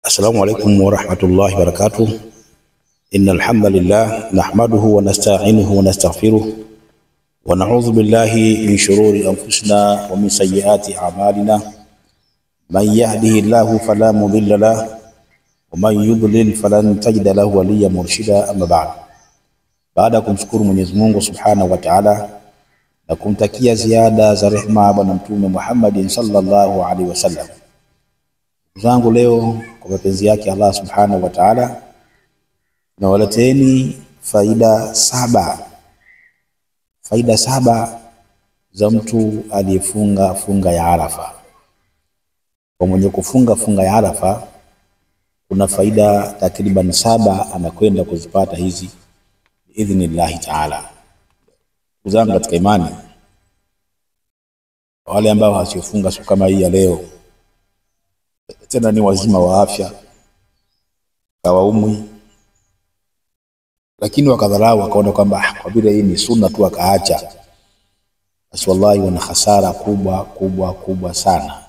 السلام عليكم ورحمة الله وبركاته. إن الحمد لله نحمده ونستعينه ونستغفره ونعوذ بالله من شرور أنفسنا ومن سيئات أعمالنا. من يهده الله فلا مضل له ومن يضلل فلن تجد له وليا مرشدا. أما بعد, baada ya kumshukuru Mwenyezi Mungu Subhanahu wa Ta'ala na kumtakia ziada za rehema bwana Mtume Muhammad sallallahu alaihi wasallam, zangu leo kwa mapenzi yake Allah Subhanahu wa Ta'ala na waleteni faida saba za mtu aliyefunga funga ya Arafa. Kwa mwenye kufunga funga ya Arafa kuna faida takriban 7 anakwenda kuzipata hizi biidhnillahi Ta'ala. Uzangu katika imani, wale ambao hawasiofunga siku kama hii ya leo, tena ni wazima wa afya, hawaumwi, lakini wakadharau wakaona kwamba kwa vile hii ni sunna tu akaacha, basi wallahi wana hasara kubwa sana.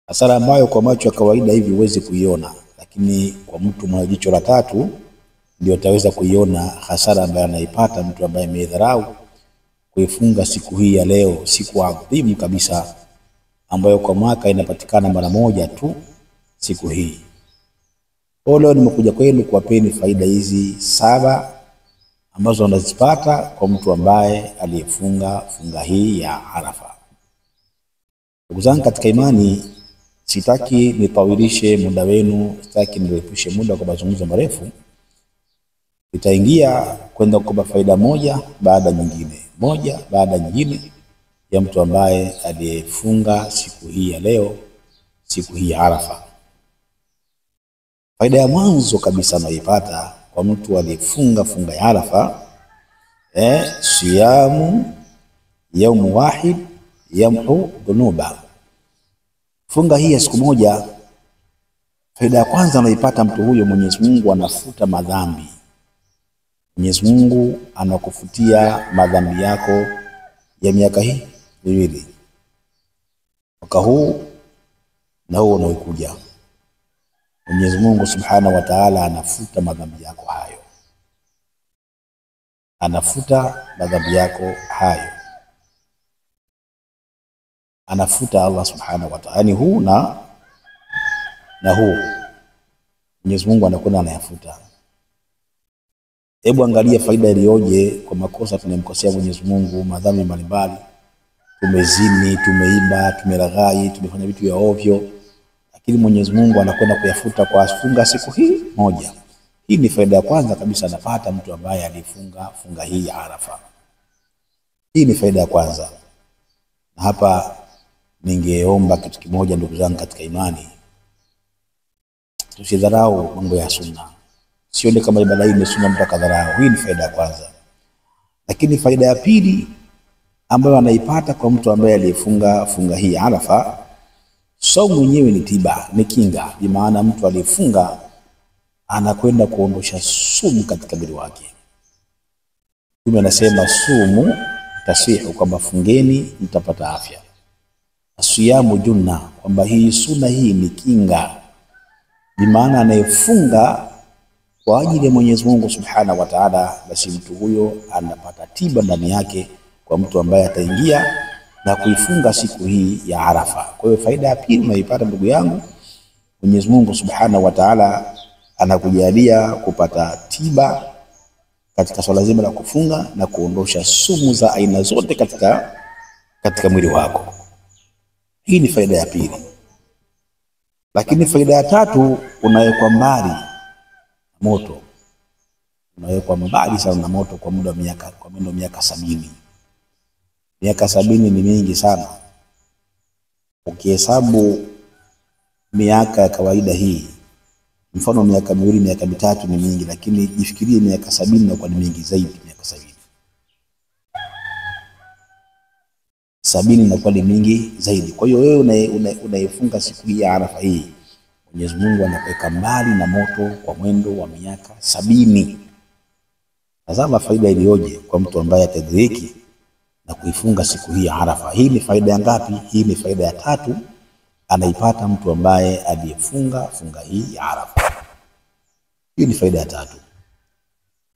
Hasara ambayo kwa macho ya kawaida hivi huwezi kuiona, lakini kwa mtu mwenye jicho la tatu ndio ataweza kuiona hasara ambayo anaipata mtu ambaye amedharau kuifunga siku hii ya leo, siku adhimu kabisa ambayo kwa mwaka inapatikana mara moja tu siku hii. Kwa leo nimekuja kwenu kuwapeni faida hizi 7 ambazo unazipata kwa mtu ambaye aliyefunga funga hii ya Arafa. Ndugu zangu katika imani, sitaki nitawilishe muda wenu, sitaki nirefushe muda kwa mazungumzo marefu. Nitaingia kwenda kwa faida moja baada ya nyingine ya mtu ambaye aliyefunga siku hii ya leo, siku hii ya Arafa. Faida ya mwanzo kabisa anaipata kwa mtu aliyefunga funga ya Arafa, siyamu yaumu wahid yamhu dhunuba. Funga hii ya siku moja, faida ya kwanza anaipata mtu huyo, Mwenyezi Mungu anafuta madhambi. Mwenyezi Mungu anakufutia madhambi yako ya miaka hii miwili, mwaka huu na huo unaokuja. Mwenyezi Mungu Subhanahu wa Ta'ala anafuta madhambi yako hayo, anafuta Allah Subhanahu wa Ta'ala, yani huu na huu Mwenyezi Mungu anakwenda anayafuta. Hebu angalia faida iliyoje kwa makosa tunayomkosea Mwenyezi Mungu, madhambi mbalimbali. Tumezini, tumeiba, tumelaghai, tumefanya vitu vya ovyo, lakini Mwenyezi Mungu anakwenda kuyafuta kwa funga siku hii moja. Hii ni faida ya kwanza kabisa anapata mtu ambaye alifunga funga hii ya Arafa. Hii ni faida ya kwanza. Na hapa ningeomba kitu kimoja, ndugu zangu katika imani, tusidharau mambo ya sunna. Sione kama ibada hii ni sunna mtu akadharau. Hii ni faida ya kwanza. Lakini faida ya pili ambayo anaipata kwa mtu ambaye aliyefunga funga hii ya Arafa, saumu mwenyewe ni tiba, ni kinga. Bi maana mtu aliyefunga anakwenda kuondosha sumu katika mwili wake. Mtume anasema sumu tasihu, kwamba fungeni mtapata afya. Asiyamu junna, kwamba hii sunna hii ni kinga. Bi maana anayefunga kwa ajili ya Mwenyezi Mungu Subhanahu wa Ta'ala, basi mtu huyo anapata tiba ndani yake kwa mtu ambaye ataingia na kuifunga siku hii ya Arafa. Kwa hiyo faida ya pili unaipata ndugu yangu, Mwenyezi Mungu Subhanahu wa Ta'ala anakujalia kupata tiba katika swala zima la kufunga na kuondosha sumu za aina zote katika mwili wako. Hii ni faida ya pili. Lakini faida ya tatu, unawekwa mbali moto. Unawekwa mbali sana na moto kwa muda wa miaka 70. Miaka 70 ni mingi sana. Ukihesabu miaka ya kawaida hii, mfano miaka 2, miaka 3 ni mingi, lakini jifikirie miaka 70 na kwa ni mingi zaidi. Miaka 70 na kwa ni mingi zaidi. Kwa hiyo wewe unaifunga siku hii ya Arafa hii, Mwenyezi Mungu anakuweka mbali na moto kwa mwendo wa miaka 70. Tazama faida iliyoje kwa mtu ambaye atadiriki na kuifunga siku hii ya Arafa. Hii ni faida ya ngapi? Hii ni faida ya 3 anaipata mtu ambaye aliyefunga funga hii ya Arafa. Hiyo ni faida ya tatu.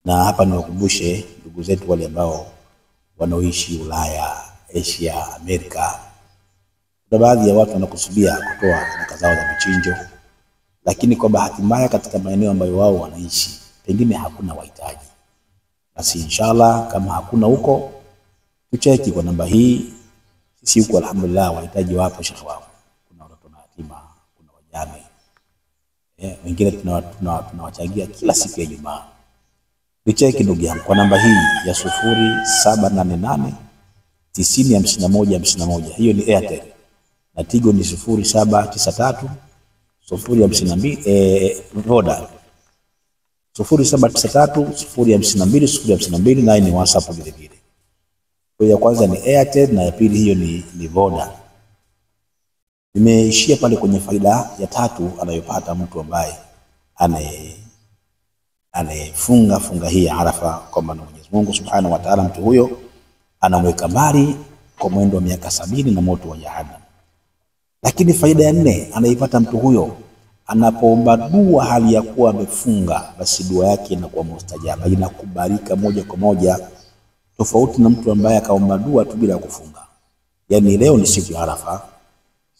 Na hapa niwakumbushe ndugu zetu wale ambao wanaoishi Ulaya, Asia, Amerika, kuna baadhi ya watu wanakusudia kutoa sadaka zao za michinjo, lakini kwa bahati mbaya katika maeneo ambayo wao wanaishi pengine hakuna wahitaji. Basi inshallah kama hakuna huko, tucheki kwa namba hii. Sisi huko alhamdulillah wahitaji wapo shekhi wao. Kuna watoto mayatima, kuna wajane. Wengine tunawachangia kila siku ya Ijumaa. Tucheki ndugu yangu kwa namba hii ya 0788 905151. Hiyo ni Airtel. Na Tigo ni 0793 052 Voda 0793 052 na ni WhatsApp vile vile. Kwa ya kwanza ni Airtel na ya pili hiyo ni Voda. Nimeishia pale kwenye faida ya tatu anayopata mtu ambaye anayefunga funga hii ya Arafa, kwamba Mwenyezi Mungu Subhanahu wa Ta'ala mtu huyo anamweka mbali kwa mwendo wa miaka 70 na moto wa Jahannam. Lakini faida ya nne anaipata mtu huyo anapoomba dua hali ya kuwa amefunga, basi dua yake inakuwa mustajaba, inakubalika moja kwa moja, tofauti na mtu ambaye akaomba dua tu bila kufunga. Yani leo ni siku ya Arafa,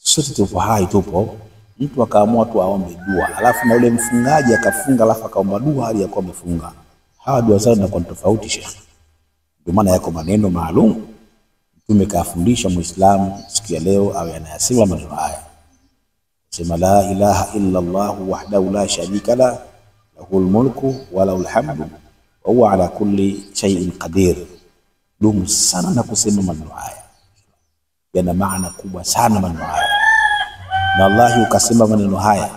sote tupo hai, tupo, mtu akaamua tu aombe dua, alafu na yule mfungaji akafunga alafu akaomba dua hali ya kuwa amefunga, hawa dua zao zinakuwa tofauti shekhi. Ndio maana yako maneno maalum Mtume kafundisha Muislamu siku ya leo awe anayasema maneno haya. Sema la ilaha illa Allah wahdahu la sharika la, lahul mulku wa lahul hamdu wa huwa ala kulli shay'in qadir. Dumu sana na kusema maneno haya, yana maana kubwa sana maneno haya. Na Wallahi ukasema maneno haya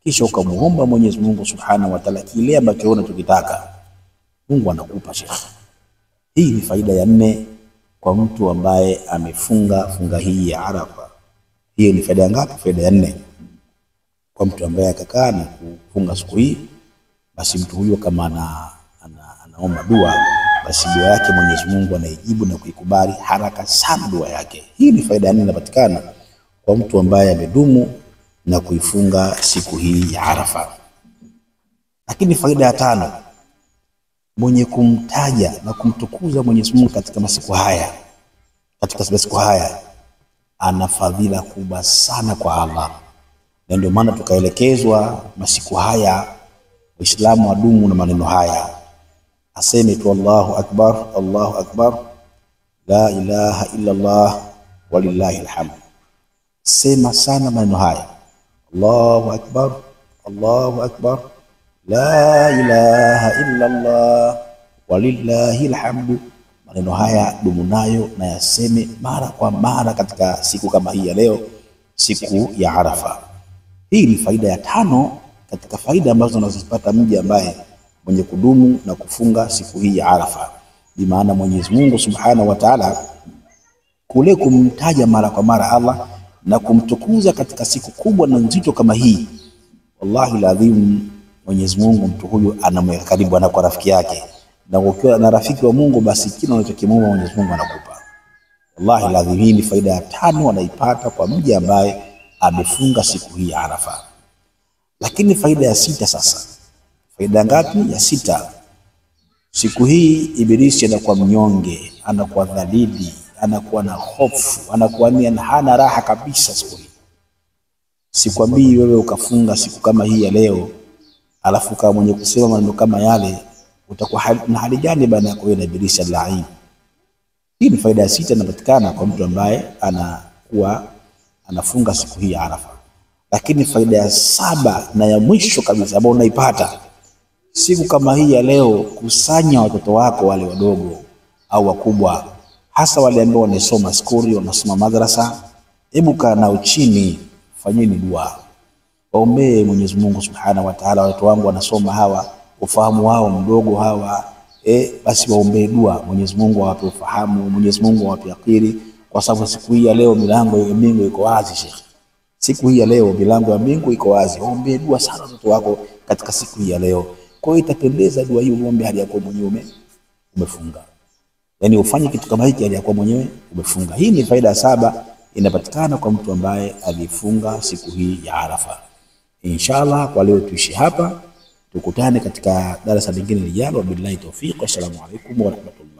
kisha ukamuomba Mwenyezi Mungu Subhanahu wa Ta'ala kile ambacho unachokitaka, Mungu anakupa shekhi. Hii ni faida ya nne kwa mtu ambaye amefunga funga hii ya Arafa. Hiyo ni faida ngapi? Faida ya nne. Kwa mtu ambaye akakaa na kufunga siku hii, basi mtu huyo kama anaomba dua, basi dua yake Mwenyezi Mungu anaijibu na kuikubali haraka sana dua yake. Hii ni faida ya nne inapatikana kwa mtu ambaye amedumu na kuifunga siku hii ya Arafa. Lakini faida ya tano, mwenye kumtaja na kumtukuza Mwenyezi Mungu katika masiku haya, ana fadhila kubwa sana kwa Allah. Na ndio maana tukaelekezwa masiku haya Waislamu wadumu na maneno haya, aseme tu Allahu akbar, Allahu akbar, la ilaha illa Allah walillahi alhamd. Sema sana maneno haya, Allahu akbar, Allahu akbar, la ilaha illa Allah walillahi alhamdu. Maneno haya dumu nayo na yaseme mara kwa mara katika siku kama hii ya leo, siku ya Arafa. Hii ni faida ya tano katika faida ambazo unazozipata mja ambaye mwenye kudumu na kufunga siku hii ya Arafa. Bi maana Mwenyezi Mungu Subhanahu wa Ta'ala kule kumtaja mara kwa mara Allah na kumtukuza katika siku kubwa na nzito kama hii, wallahi ladhim, Mwenyezi Mungu mtu huyu anamweka karibu, anakuwa rafiki yake. Na ukiwa na rafiki wa Mungu, basi kila unachokimwomba Mwenyezi Mungu anakupa. Wallahi ladhim, hii ni faida ya tano anaipata kwa mja ambaye amefunga siku hii ya Arafa. Lakini faida ya sita sasa. Faida ngapi? Ya sita. Siku hii Ibilisi anakuwa mnyonge, anakuwa dhalili, anakuwa na hofu, anakuwa ni hana raha kabisa siku hii. Sikwambii wewe ukafunga siku kama hii ya leo, alafu kama mwenye kusema maneno kama yale, utakuwa na hali gani baada ya kuona Ibilisi al-la'in? Hii ni faida ya sita inapatikana kwa mtu ambaye anafunga siku hii ya Arafa. Lakini faida ya saba na ya mwisho kabisa ambayo unaipata siku kama hii ya leo, kusanya watoto wako wale wadogo au wakubwa, hasa wale ambao wanasoma skuli, wanasoma madrasa. Hebu kaa nao chini, fanyeni dua, waombee Mwenyezi Mungu Subhanahu wa Ta'ala, watoto wangu wanasoma hawa, ufahamu wao mdogo hawa, basi waombee dua, Mwenyezi Mungu awape ufahamu, Mwenyezi Mungu awape akili, kwa sababu siku hii ya leo milango ya mbingu iko wazi shekhi. Siku hii ya leo milango ya mbingu iko wazi. Waombee dua sana watoto wako katika siku hii ya leo. Kwa hiyo itapendeza dua hiyo uombe hali yako mwenyewe umefunga. Yaani ufanye kitu kama hiki hali yako mwenyewe umefunga. Hii ni faida ya saba inapatikana kwa mtu ambaye alifunga siku hii ya Arafa. Inshallah kwa leo tuishi hapa, tukutane katika darasa lingine lijalo. Billahi tawfiq, wassalamu alaikum wa rahmatullah.